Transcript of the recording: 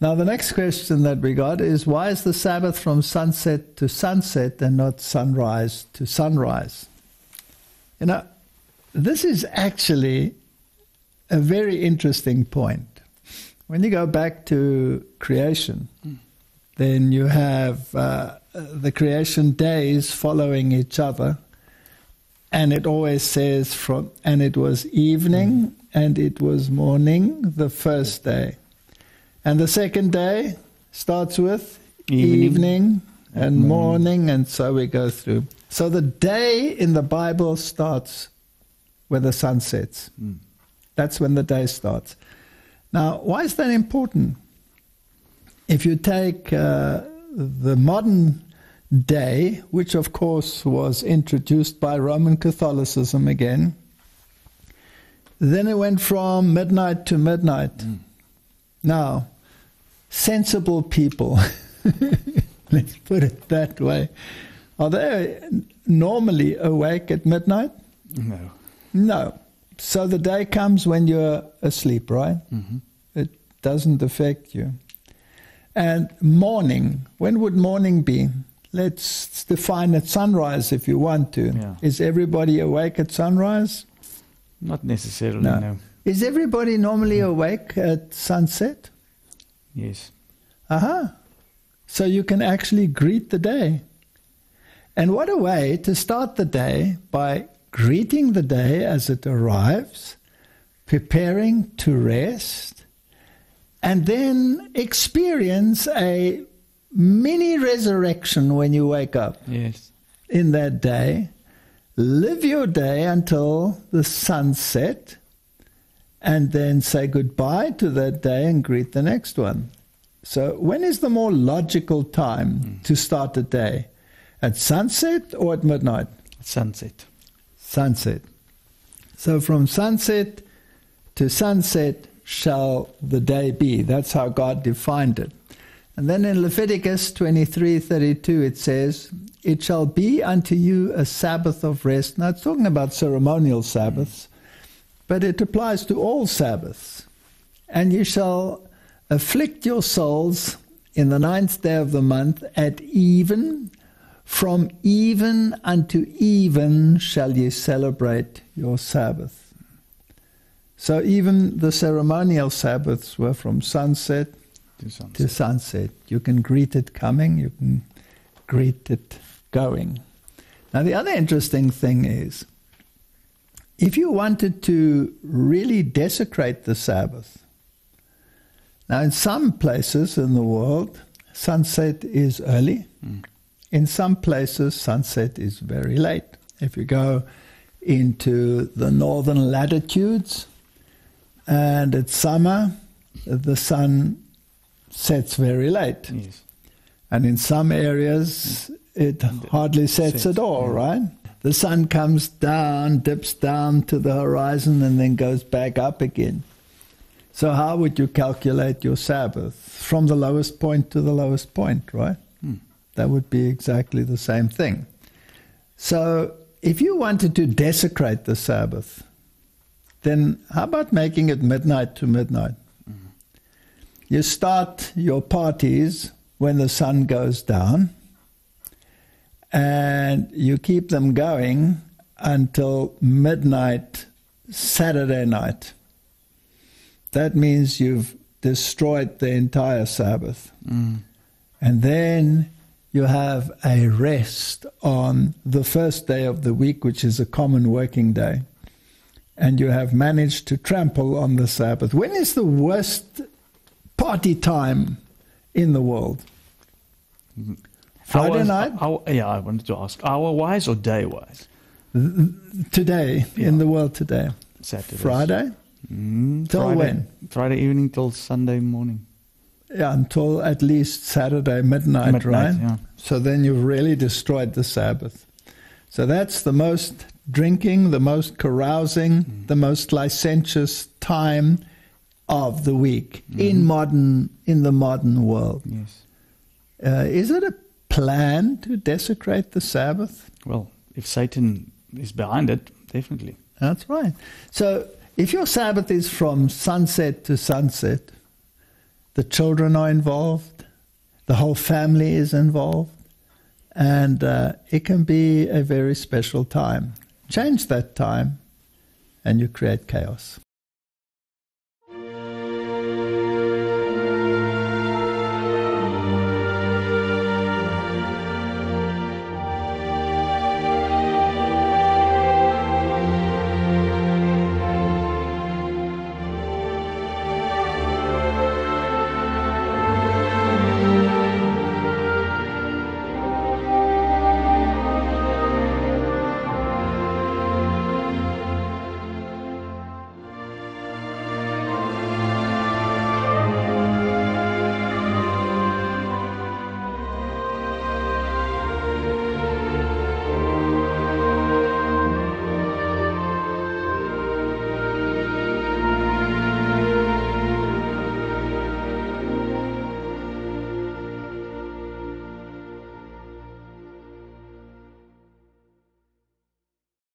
Now the next question that we got is, why is the Sabbath from sunset to sunset and not sunrise to sunrise? You know, this is actually a very interesting point. When you go back to creation, then you have the creation days following each other, and it always says and it was evening and it was morning the first day. And the second day starts with evening and morning, and so we go through. So the day in the Bible starts where the sun sets. That's when the day starts. Now, why is that important? If you take the modern day, which of course was introduced by Roman Catholicism again, then it went from midnight to midnight. Now, sensible people, let's put it that way, are they normally awake at midnight? No. No. So the day comes when you're asleep, right? It doesn't affect you. And morning, when would morning be? Let's define it sunrise if you want to. Yeah. Is everybody awake at sunrise? Not necessarily, no. Is everybody normally awake at sunset? Yes. So you can actually greet the day. And what a way to start the day, by greeting the day as it arrives, preparing to rest, and then experience a mini resurrection when you wake up. Yes. In that day. Live your day until the sunset, and then say goodbye to that day and greet the next one. So when is the more logical time to start a day? At sunset or at midnight? Sunset. Sunset. So from sunset to sunset shall the day be. That's how God defined it. And then in Leviticus 23:32 it says, "It shall be unto you a Sabbath of rest." Now it's talking about ceremonial Sabbaths, but it applies to all Sabbaths. "And you shall afflict your souls in the 9th day of the month at even. From even unto even shall ye celebrate your Sabbath." So even the ceremonial Sabbaths were from sunset to sunset. You can greet it coming, you can greet it going. Now the other interesting thing is, if you wanted to really desecrate the Sabbath, now in some places in the world, sunset is early. In some places, sunset is very late. If you go into the northern latitudes and it's summer, the sun sets very late. Yes. And in some areas, it hardly sets at all, right? The sun comes down, dips down to the horizon, and then goes back up again. So how would you calculate your Sabbath? From the lowest point to the lowest point, right? That would be exactly the same thing. So if you wanted to desecrate the Sabbath, then how about making it midnight to midnight? You start your parties when the sun goes down, and you keep them going until midnight Saturday night. That means you've destroyed the entire Sabbath. And then you have a rest on the first day of the week, which is a common working day. And you have managed to trample on the Sabbath. When is the worst party time in the world? Friday night? I wanted to ask, hour-wise or day-wise? Today, in the world today. Saturday. Friday? Till when? Friday evening till Sunday morning. Yeah, until at least Saturday midnight, right? Yeah. So then you've really destroyed the Sabbath. So that's the most drinking, the most carousing, the most licentious time of the week in the modern world. Yes. Is it a plan to desecrate the Sabbath? Well, if Satan is behind it, definitely. That's right. So if your Sabbath is from sunset to sunset, the children are involved, the whole family is involved, and it can be a very special time. Change that time, and you create chaos.